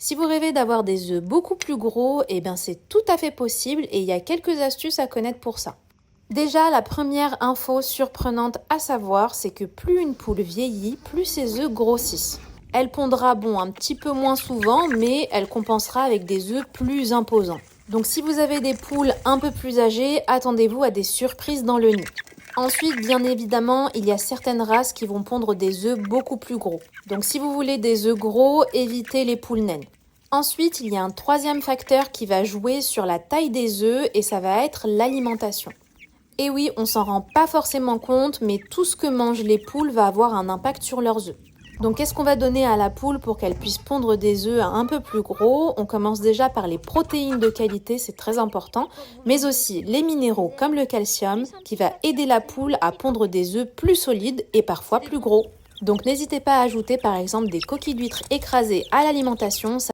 Si vous rêvez d'avoir des œufs beaucoup plus gros, eh bien c'est tout à fait possible et il y a quelques astuces à connaître pour ça. Déjà, la première info surprenante à savoir, c'est que plus une poule vieillit, plus ses œufs grossissent. Elle pondra un petit peu moins souvent, mais elle compensera avec des œufs plus imposants. Donc si vous avez des poules un peu plus âgées, attendez-vous à des surprises dans le nid. Ensuite, bien évidemment, il y a certaines races qui vont pondre des œufs beaucoup plus gros. Donc si vous voulez des œufs gros, évitez les poules naines. Ensuite, il y a un troisième facteur qui va jouer sur la taille des œufs et ça va être l'alimentation. Et oui, on s'en rend pas forcément compte, mais tout ce que mangent les poules va avoir un impact sur leurs œufs. Donc qu'est-ce qu'on va donner à la poule pour qu'elle puisse pondre des œufs un peu plus gros? On commence déjà par les protéines de qualité, c'est très important, mais aussi les minéraux comme le calcium qui va aider la poule à pondre des œufs plus solides et parfois plus gros. Donc n'hésitez pas à ajouter par exemple des coquilles d'huîtres écrasées à l'alimentation.